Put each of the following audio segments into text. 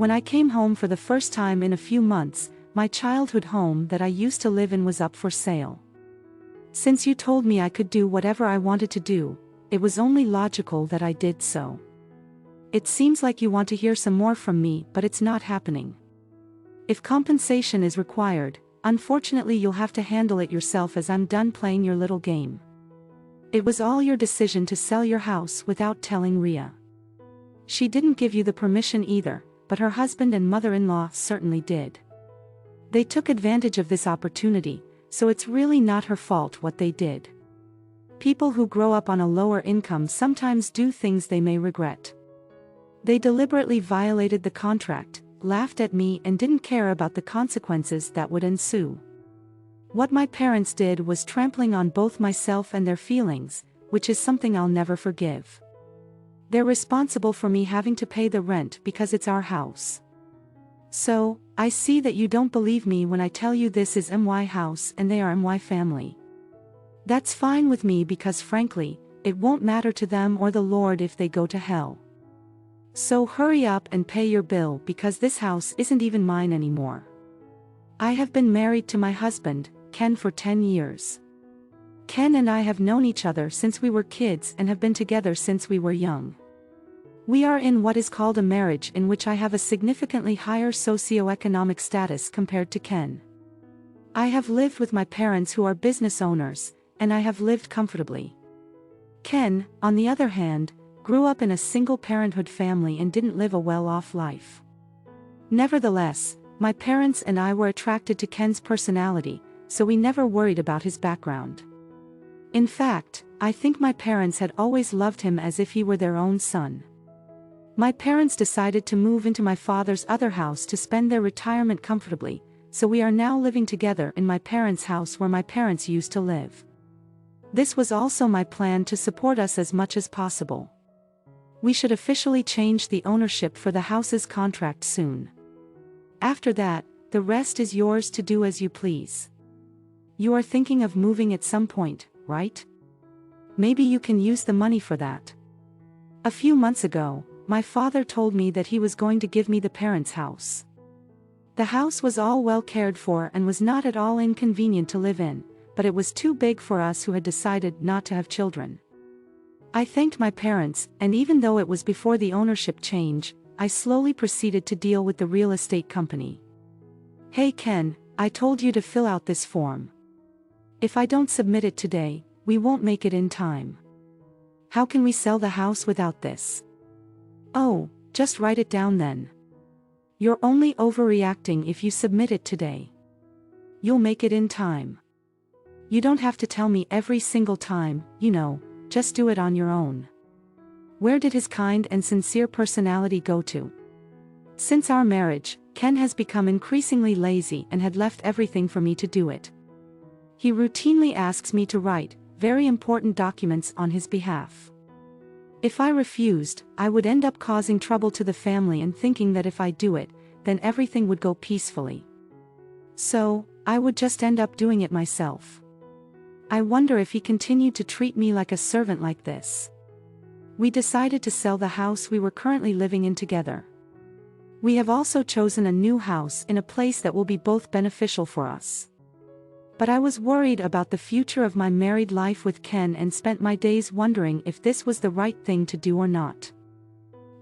When I came home for the first time in a few months, my childhood home that I used to live in was up for sale. Since you told me I could do whatever I wanted to do, it was only logical that I did so. It seems like you want to hear some more from me, but it's not happening. If compensation is required, unfortunately you'll have to handle it yourself as I'm done playing your little game. It was all your decision to sell your house without telling Rhea. She didn't give you the permission either, but her husband and mother-in-law certainly did. They took advantage of this opportunity, so it's really not her fault what they did. People who grow up on a lower income sometimes do things they may regret. They deliberately violated the contract, laughed at me and didn't care about the consequences that would ensue. What my parents did was trampling on both myself and their feelings, which is something I'll never forgive. They're responsible for me having to pay the rent because it's our house. So, I see that you don't believe me when I tell you this is MY house and they are MY family. That's fine with me because frankly, it won't matter to them or the Lord if they go to hell. So hurry up and pay your bill because this house isn't even mine anymore. I have been married to my husband, Ken, for 10 years. Ken and I have known each other since we were kids and have been together since we were young. We are in what is called a marriage in which I have a significantly higher socioeconomic status compared to Ken. I have lived with my parents who are business owners, and I have lived comfortably. Ken, on the other hand, grew up in a single-parenthood family and didn't live a well-off life. Nevertheless, my parents and I were attracted to Ken's personality, so we never worried about his background. In fact, I think my parents had always loved him as if he were their own son. My parents decided to move into my father's other house to spend their retirement comfortably, so we are now living together in my parents' house where my parents used to live. This was also my plan to support us as much as possible. We should officially change the ownership for the house's contract soon. After that, the rest is yours to do as you please. You are thinking of moving at some point, right? Maybe you can use the money for that. A few months ago, my father told me that he was going to give me the parents' house. The house was all well cared for and was not at all inconvenient to live in, but it was too big for us who had decided not to have children. I thanked my parents, and even though it was before the ownership change, I slowly proceeded to deal with the real estate company. Hey Ken, I told you to fill out this form. If I don't submit it today, we won't make it in time. How can we sell the house without this? Oh, just write it down then. You're only overreacting if you submit it today. You'll make it in time. You don't have to tell me every single time, just do it on your own. Where did his kind and sincere personality go to? Since our marriage, Ken has become increasingly lazy and had left everything for me to do it. He routinely asks me to write very important documents on his behalf. If I refused, I would end up causing trouble to the family and thinking that if I do it, then everything would go peacefully. So, I would just end up doing it myself. I wonder if he continued to treat me like a servant like this. We decided to sell the house we were currently living in together. We have also chosen a new house in a place that will be both beneficial for us. But I was worried about the future of my married life with Ken and spent my days wondering if this was the right thing to do or not.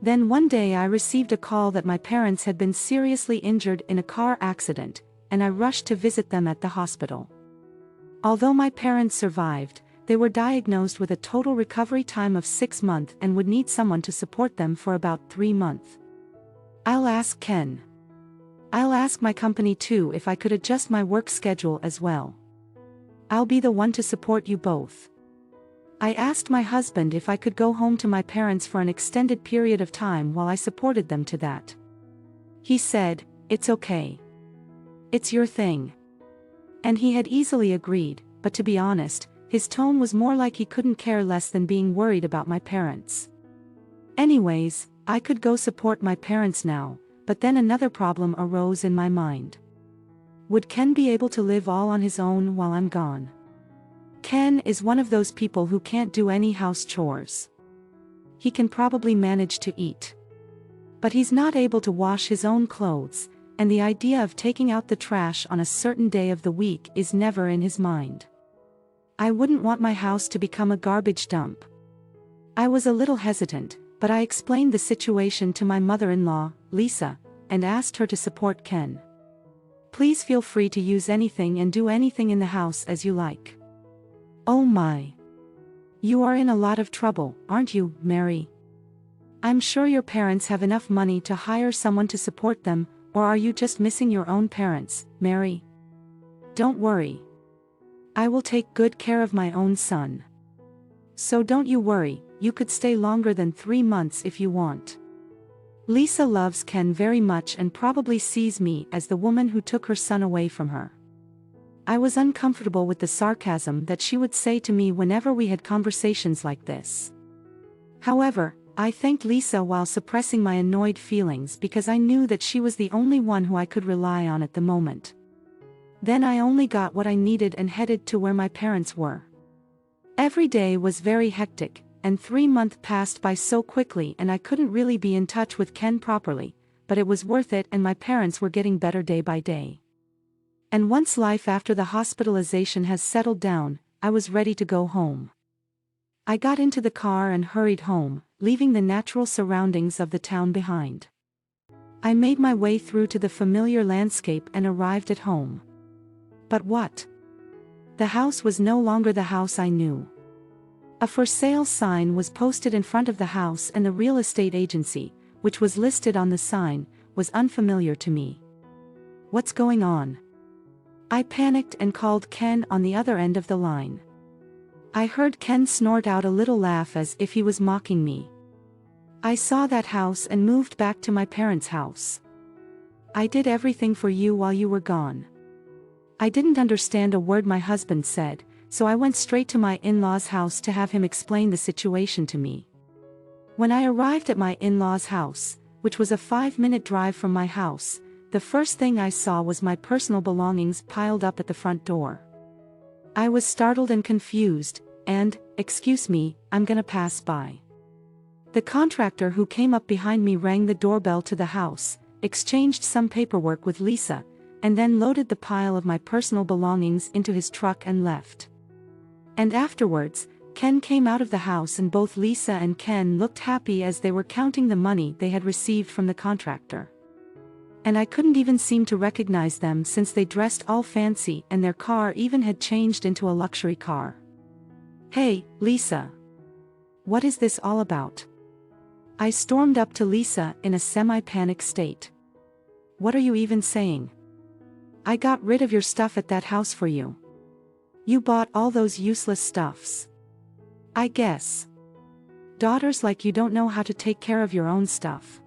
Then one day I received a call that my parents had been seriously injured in a car accident, and I rushed to visit them at the hospital. Although my parents survived, they were diagnosed with a total recovery time of 6 months and would need someone to support them for about 3 months. I'll ask Ken. I'll ask my company too if I could adjust my work schedule as well. I'll be the one to support you both. I asked my husband if I could go home to my parents for an extended period of time while I supported them to that. He said, "It's okay. It's your thing." And he had easily agreed, but to be honest, his tone was more like he couldn't care less than being worried about my parents. Anyways, I could go support my parents now, but then another problem arose in my mind. Would Ken be able to live all on his own while I'm gone? Ken is one of those people who can't do any house chores. He can probably manage to eat. But he's not able to wash his own clothes, and the idea of taking out the trash on a certain day of the week is never in his mind. I wouldn't want my house to become a garbage dump. I was a little hesitant, but I explained the situation to my mother-in-law, Lisa, and asked her to support Ken. Please feel free to use anything and do anything in the house as you like. Oh my. You are in a lot of trouble, aren't you, Mary? I'm sure your parents have enough money to hire someone to support them, or are you just missing your own parents, Mary? Don't worry. I will take good care of my own son. So don't you worry, you could stay longer than 3 months if you want. Lisa loves Ken very much and probably sees me as the woman who took her son away from her. I was uncomfortable with the sarcasm that she would say to me whenever we had conversations like this. However, I thanked Lisa while suppressing my annoyed feelings because I knew that she was the only one who I could rely on at the moment. Then I only got what I needed and headed to where my parents were. Every day was very hectic, and 3 months passed by so quickly and I couldn't really be in touch with Ken properly, but it was worth it and my parents were getting better day by day. And once life after the hospitalization has settled down, I was ready to go home. I got into the car and hurried home, leaving the natural surroundings of the town behind. I made my way through to the familiar landscape and arrived at home. But what? The house was no longer the house I knew. A for sale sign was posted in front of the house and the real estate agency, which was listed on the sign, was unfamiliar to me. What's going on? I panicked and called Ken on the other end of the line. I heard Ken snort out a little laugh as if he was mocking me. I saw that house and moved back to my parents' house. I did everything for you while you were gone. I didn't understand a word my husband said, so I went straight to my in-laws' house to have him explain the situation to me. When I arrived at my in-laws' house, which was a 5-minute drive from my house, the first thing I saw was my personal belongings piled up at the front door. I was startled and confused, and, excuse me, I'm gonna pass by. The contractor who came up behind me rang the doorbell to the house, exchanged some paperwork with Lisa, and then loaded the pile of my personal belongings into his truck and left. And afterwards, Ken came out of the house and both Lisa and Ken looked happy as they were counting the money they had received from the contractor. And I couldn't even seem to recognize them since they dressed all fancy and their car even had changed into a luxury car. Hey, Lisa. What is this all about? I stormed up to Lisa in a semi-panic state. What are you even saying? I got rid of your stuff at that house for you. You bought all those useless stuffs. I guess. Daughters like you don't know how to take care of your own stuff.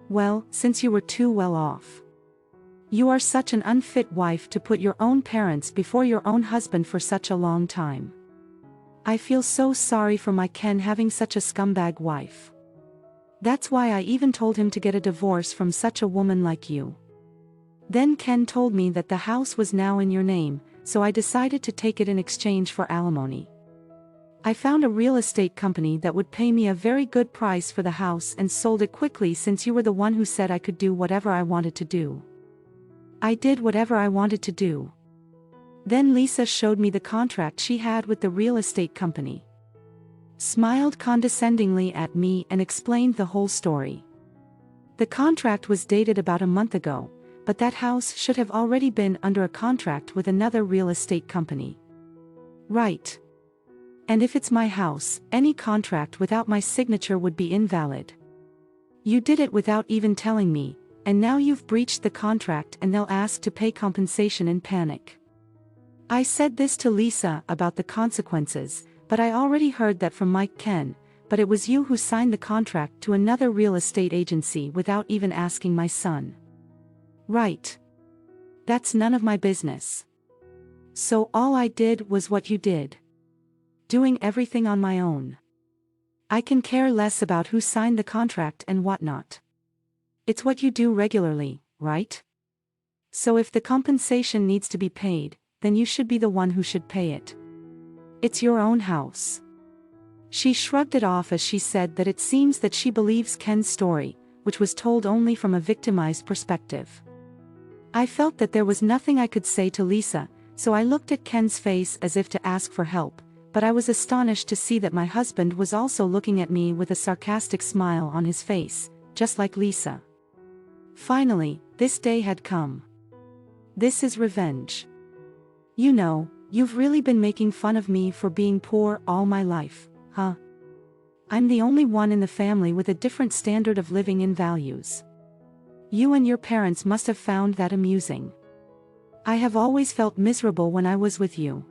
Well, since you were too well off. You are such an unfit wife to put your own parents before your own husband for such a long time. I feel so sorry for my Ken having such a scumbag wife. That's why I even told him to get a divorce from such a woman like you. Then Ken told me that the house was now in your name, so I decided to take it in exchange for alimony. I found a real estate company that would pay me a very good price for the house and sold it quickly since you were the one who said I could do whatever I wanted to do. I did whatever I wanted to do. Then Lisa showed me the contract she had with the real estate company. Smiled condescendingly at me and explained the whole story. The contract was dated about a month ago, but that house should have already been under a contract with another real estate company. Right. And if it's my house, any contract without my signature would be invalid. You did it without even telling me, and now you've breached the contract and they'll ask to pay compensation in panic. I said this to Lisa about the consequences, but I already heard that from Mike Ken, but it was you who signed the contract to another real estate agency without even asking my son. Right. That's none of my business. So all I did was what you did. Doing everything on my own. I can care less about who signed the contract and whatnot. It's what you do regularly, right? So if the compensation needs to be paid, then you should be the one who should pay it. It's your own house. She shrugged it off as she said that it seems that she believes Ken's story, which was told only from a victimized perspective. I felt that there was nothing I could say to Lisa, so I looked at Ken's face as if to ask for help, but I was astonished to see that my husband was also looking at me with a sarcastic smile on his face, just like Lisa. Finally, this day had come. This is revenge. You know, you've really been making fun of me for being poor all my life, huh? I'm the only one in the family with a different standard of living and values. You and your parents must have found that amusing. I have always felt miserable when I was with you.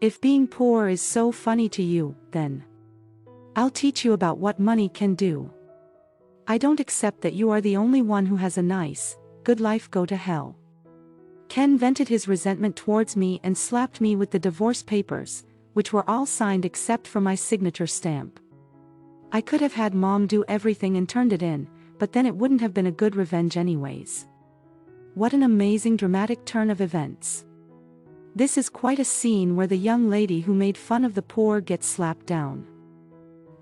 If being poor is so funny to you, then I'll teach you about what money can do. I don't accept that you are the only one who has a nice, good life. Go to hell. Ken vented his resentment towards me and slapped me with the divorce papers, which were all signed except for my signature stamp. I could have had Mom do everything and turned it in, but then it wouldn't have been a good revenge anyways. What an amazing dramatic turn of events. This is quite a scene where the young lady who made fun of the poor gets slapped down.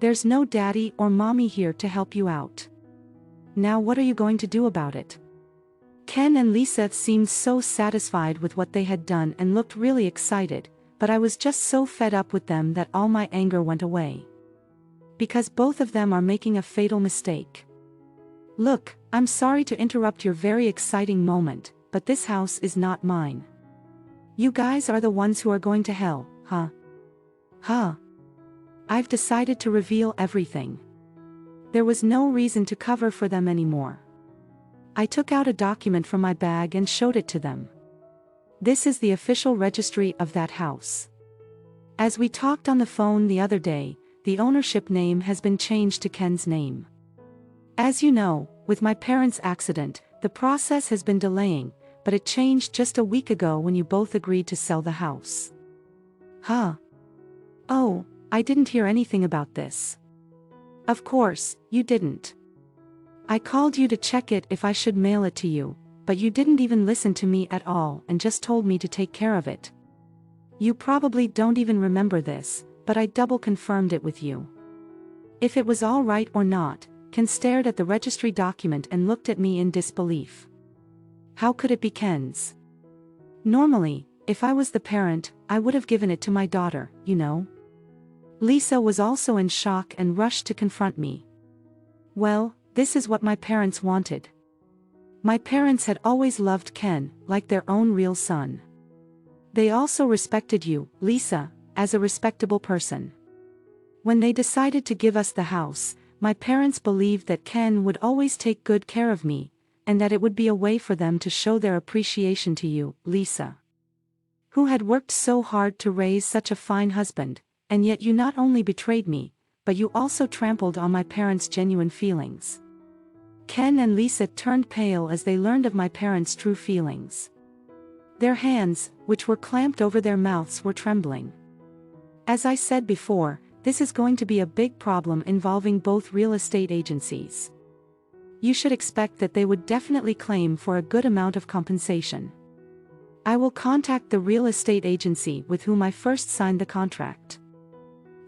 There's no daddy or mommy here to help you out. Now what are you going to do about it? Ken and Lisa seemed so satisfied with what they had done and looked really excited, but I was just so fed up with them that all my anger went away. Because both of them are making a fatal mistake. Look, I'm sorry to interrupt your very exciting moment, but this house is not mine. You guys are the ones who are going to hell, huh? Huh? I've decided to reveal everything. There was no reason to cover for them anymore. I took out a document from my bag and showed it to them. This is the official registry of that house. As we talked on the phone the other day, the ownership name has been changed to Ken's name. As you know, with my parents' accident, the process has been delaying, but it changed just a week ago when you both agreed to sell the house. Huh? Oh, I didn't hear anything about this. Of course, you didn't. I called you to check it if I should mail it to you, but you didn't even listen to me at all and just told me to take care of it. You probably don't even remember this, but I double confirmed it with you. If it was all right or not, Ken stared at the registry document and looked at me in disbelief. How could it be Ken's? Normally, if I was the parent, I would have given it to my daughter, you know. Lisa was also in shock and rushed to confront me. Well, this is what my parents wanted. My parents had always loved Ken, like their own real son. They also respected you, Lisa, as a respectable person. When they decided to give us the house, my parents believed that Ken would always take good care of me, and that it would be a way for them to show their appreciation to you, Lisa, who had worked so hard to raise such a fine husband, and yet you not only betrayed me, but you also trampled on my parents' genuine feelings. Ken and Lisa turned pale as they learned of my parents' true feelings. Their hands, which were clamped over their mouths, were trembling. As I said before, this is going to be a big problem involving both real estate agencies. You should expect that they would definitely claim for a good amount of compensation. I will contact the real estate agency with whom I first signed the contract.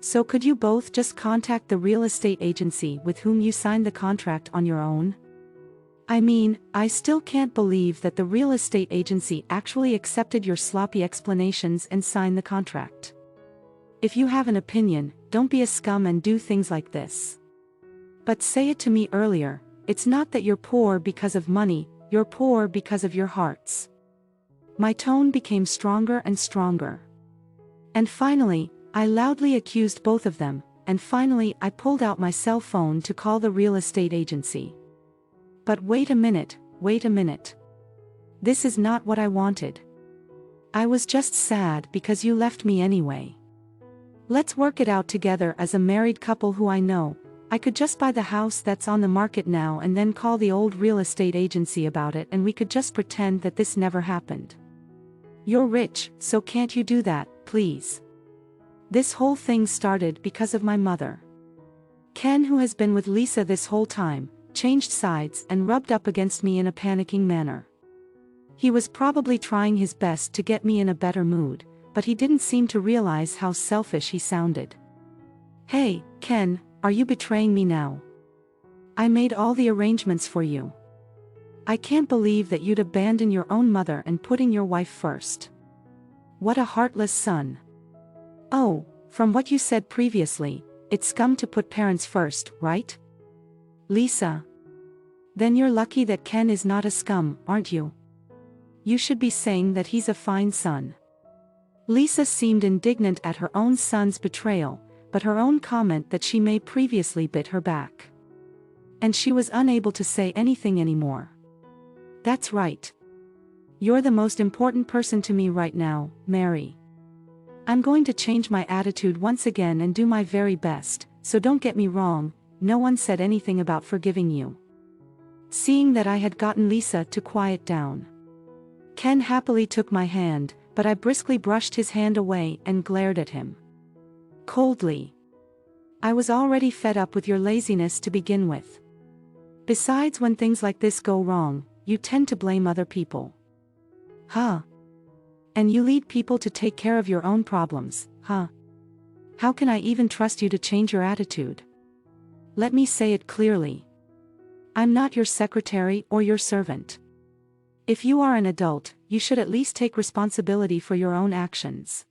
So could you both just contact the real estate agency with whom you signed the contract on your own? I mean, I still can't believe that the real estate agency actually accepted your sloppy explanations and signed the contract. If you have an opinion, don't be a scum and do things like this. But say it to me earlier. It's not that you're poor because of money, you're poor because of your hearts. My tone became stronger and stronger. And finally, I loudly accused both of them, and finally I pulled out my cell phone to call the real estate agency. But wait a minute. This is not what I wanted. I was just sad because you left me anyway. Let's work it out together as a married couple who I know. I could just buy the house that's on the market now and then call the old real estate agency about it, and we could just pretend that this never happened. You're rich, so can't you do that, please? This whole thing started because of my mother. Ken, who has been with Lisa this whole time, changed sides and rubbed up against me in a panicking manner. He was probably trying his best to get me in a better mood, but he didn't seem to realize how selfish he sounded. Hey, Ken, are you betraying me now? I made all the arrangements for you. I can't believe that you'd abandon your own mother and putting your wife first. What a heartless son. Oh, from what you said previously, it's scum to put parents first, right? Lisa. Then you're lucky that Ken is not a scum, aren't you? You should be saying that he's a fine son. Lisa seemed indignant at her own son's betrayal, but her own comment that she may previously bit her back. And she was unable to say anything anymore. That's right. You're the most important person to me right now, Mary. I'm going to change my attitude once again and do my very best, so don't get me wrong, no one said anything about forgiving you. Seeing that I had gotten Lisa to quiet down, Ken happily took my hand, but I briskly brushed his hand away and glared at him coldly. I was already fed up with your laziness to begin with. Besides, when things like this go wrong, you tend to blame other people. Huh? And you lead people to take care of your own problems, huh? How can I even trust you to change your attitude? Let me say it clearly. I'm not your secretary or your servant. If you are an adult, you should at least take responsibility for your own actions.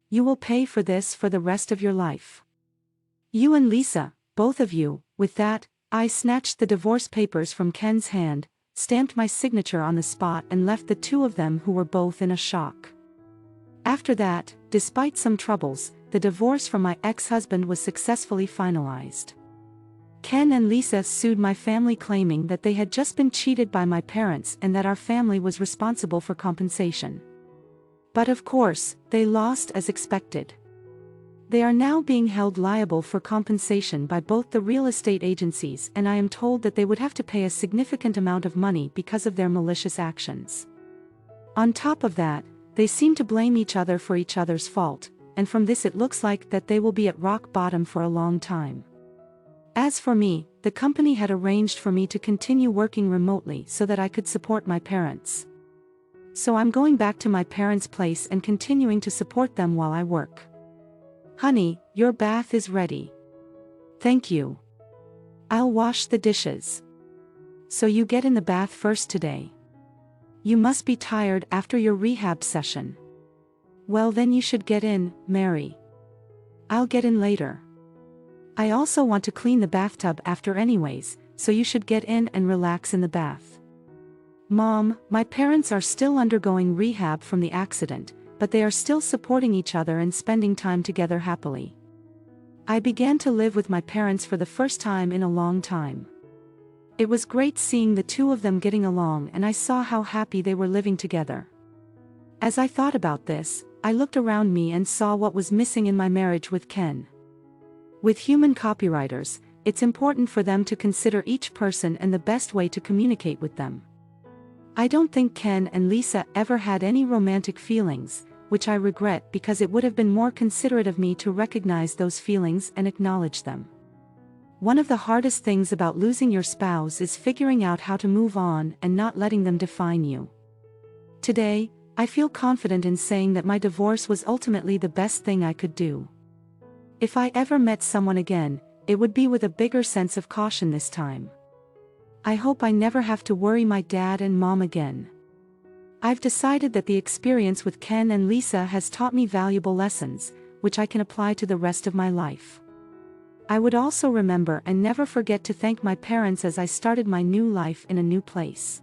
You will pay for this for the rest of your life. You and Lisa, both of you. With that, I snatched the divorce papers from Ken's hand, stamped my signature on the spot and left the two of them, who were both in a shock. After that, despite some troubles, the divorce from my ex-husband was successfully finalized. Ken and Lisa sued my family, claiming that they had just been cheated by my parents and that our family was responsible for compensation. But of course, they lost as expected. They are now being held liable for compensation by both the real estate agencies, and I am told that they would have to pay a significant amount of money because of their malicious actions. On top of that, they seem to blame each other for each other's fault, and from this it looks like that they will be at rock bottom for a long time. As for me, the company had arranged for me to continue working remotely so that I could support my parents. So I'm going back to my parents' place and continuing to support them while I work. Honey, your bath is ready. Thank you. I'll wash the dishes. So you get in the bath first today. You must be tired after your rehab session. Well, then you should get in, Mary. I'll get in later. I also want to clean the bathtub after anyways, so you should get in and relax in the bath. Mom, my parents are still undergoing rehab from the accident, but they are still supporting each other and spending time together happily. I began to live with my parents for the first time in a long time. It was great seeing the two of them getting along, and I saw how happy they were living together. As I thought about this, I looked around me and saw what was missing in my marriage with Ken. With human copywriters, it's important for them to consider each person and the best way to communicate with them. I don't think Ken and Lisa ever had any romantic feelings, which I regret because it would have been more considerate of me to recognize those feelings and acknowledge them. One of the hardest things about losing your spouse is figuring out how to move on and not letting them define you. Today, I feel confident in saying that my divorce was ultimately the best thing I could do. If I ever met someone again, it would be with a bigger sense of caution this time. I hope I never have to worry my dad and mom again. I've decided that the experience with Ken and Lisa has taught me valuable lessons, which I can apply to the rest of my life. I would also remember and never forget to thank my parents as I started my new life in a new place.